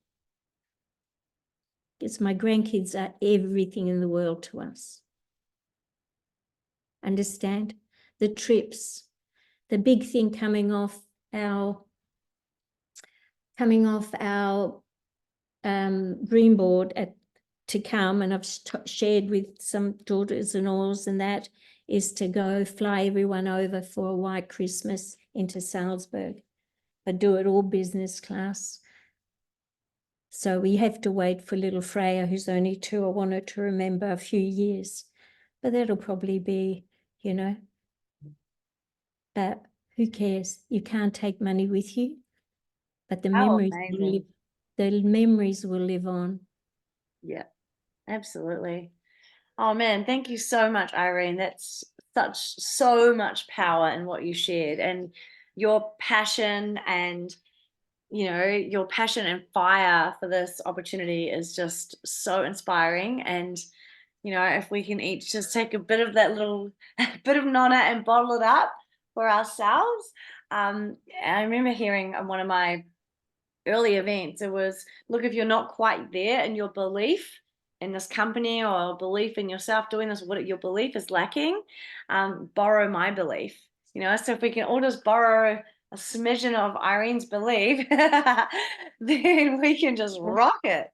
Because my grandkids are everything in the world to us. Understand? The trips, the big thing coming off our dream board to come, and I've shared with some daughters-in-laws, and that is to go fly everyone over for a white Christmas into Salzburg, but do it all business class. So we have to wait for little Freya, who's only 2. I want her to remember a few years, but that'll probably be, but who cares? You can't take money with you, but the How memories will amazing. live, the memories will live on. Yeah, absolutely. Oh man, thank you so much, Irene. That's so much power in what you shared, and your passion and your passion and fire for this opportunity is just so inspiring. And if we can each just take a bit of that little bit of nonna and bottle it up for ourselves. I remember hearing on one of my early events, it was, look, if you're not quite there in your belief in this company or belief in yourself doing this, what your belief is lacking, borrow my belief. So if we can all just borrow a smidgen of Irene's belief, then we can just rock it.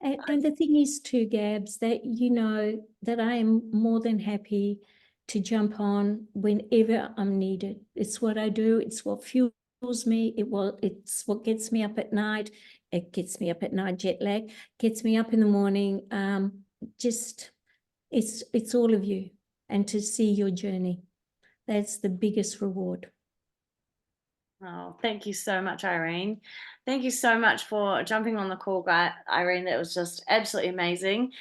And the thing is too, Gabs, that you know that I am more than happy to jump on whenever I'm needed. It's what I do. It's what fuels me. It's what gets me up at night. It gets me up at night, jet lag, gets me up in the morning. Just it's all of you, and to see your journey. That's the biggest reward. Oh, thank you so much, Irene. Thank you so much for jumping on the call, Irene. That was just absolutely amazing.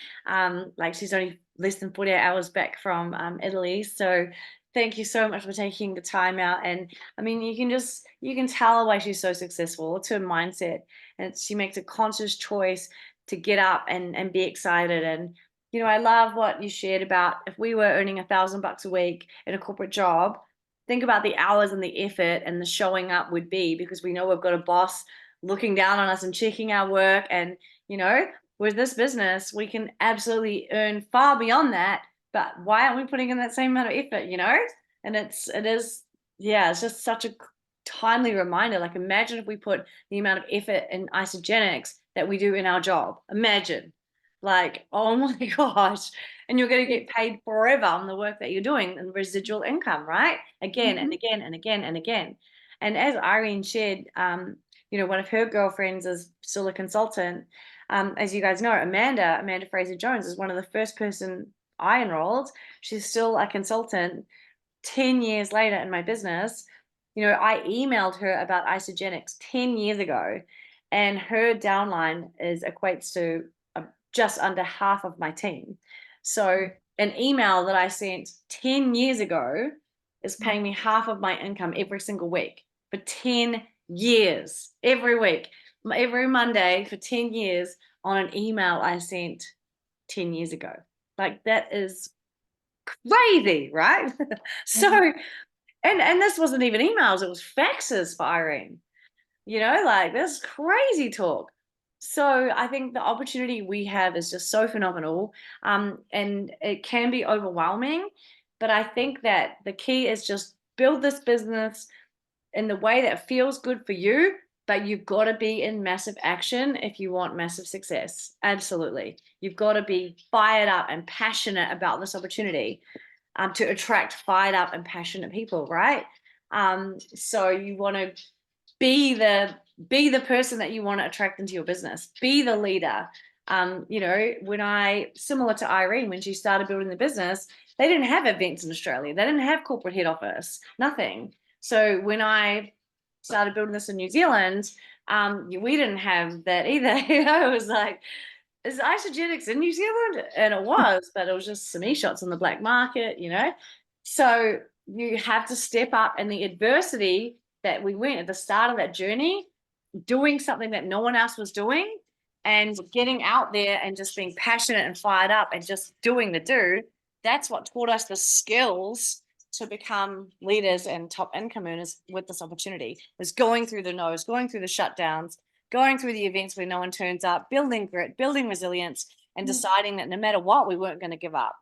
Like she's only less than 48 hours back from Italy. So thank you so much for taking the time out. And I mean, you can tell why she's so successful. It's her mindset. And she makes a conscious choice to get up and be excited. And I love what you shared about if we were earning $1,000 a week in a corporate job, think about the hours and the effort and the showing up would be, because we know we've got a boss looking down on us and checking our work. And with this business we can absolutely earn far beyond that, but why aren't we putting in that same amount of effort? And it's just such a timely reminder. Like, imagine if we put the amount of effort in isogenics that we do in our job. Imagine, like, oh my gosh. And you're going to get paid forever on the work that you're doing and residual income, right? Again and again and again and again. And as Irene shared, one of her girlfriends is still a consultant. As you guys know, Amanda Fraser Jones is one of the first person I enrolled. She's still a consultant 10 years later in my business. I emailed her about isogenics 10 years ago, and her downline equates to just under half of my team. So an email that I sent 10 years ago is paying me half of my income every single week for 10 years, every week, every Monday for 10 years on an email I sent 10 years ago. Like, that is crazy, right? So, and this wasn't even emails, it was faxes for Irene. Like, this crazy talk. So I think the opportunity we have is just so phenomenal. And it can be overwhelming, but I think that the key is just build this business in the way that feels good for you, but you've got to be in massive action if you want massive success. Absolutely. You've got to be fired up and passionate about this opportunity, to attract fired up and passionate people, right? So you want to be the person that you want to attract into your business. Be the leader. Similar to Irene, when she started building the business, they didn't have events in Australia. They didn't have corporate head office, nothing. So when I started building this in New Zealand, we didn't have that either. It was like, is isogenics in New Zealand? And it was, but it was just some e-shots on the black market. So you have to step up in the adversity that we went at the start of that journey, doing something that no one else was doing, and getting out there and just being passionate and fired up and just doing the do. That's what taught us the skills to become leaders and top income earners with this opportunity, is going through the no's, going through the shutdowns, going through the events where no one turns up, building grit, building resilience, and deciding that no matter what, we weren't going to give up.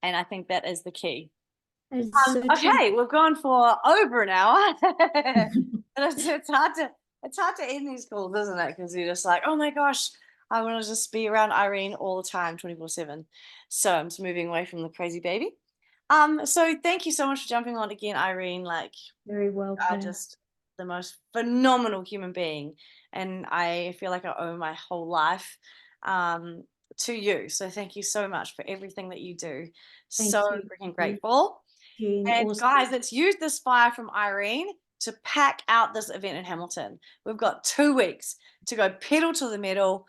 And I think that is the key. So Okay, we've gone for over an hour. it's hard to end these calls, isn't it? Because you're just like, oh my gosh, I want to just be around Irene all the time, 24/7. So I'm just moving away from the crazy baby. So thank you so much for jumping on again, Irene. Like, very you are welcome. just the most phenomenal human being, and I feel like I owe my whole life to you. So thank you so much for everything that you do. Thank So you. freaking grateful. you. And Awesome. guys, let's use this fire from Irene to pack out this event in Hamilton. We've got 2 weeks to go pedal to the metal,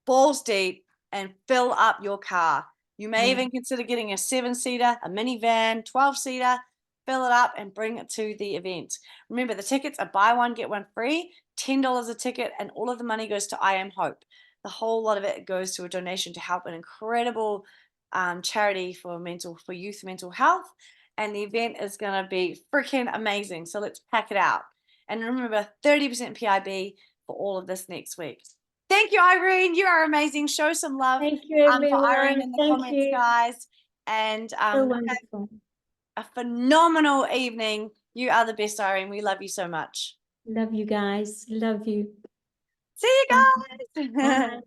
balls deep, and fill up your car. You may even consider getting a 7-seater, a minivan, 12-seater, fill it up and bring it to the event. Remember, the tickets are buy one, get one free, $10 a ticket, and all of the money goes to I Am Hope. The whole lot of it goes to a donation to help an incredible charity for youth mental health. And the event is going to be freaking amazing. So let's pack it out. And remember, 30% PIB for all of this next week. Thank you, Irene. You are amazing. Show some love Thank you, for Irene everyone. in the Thank comments, you. guys. And So have wonderful. a phenomenal evening. You are the best, Irene. We love you so much. Love you guys. Love you. See you guys. Bye.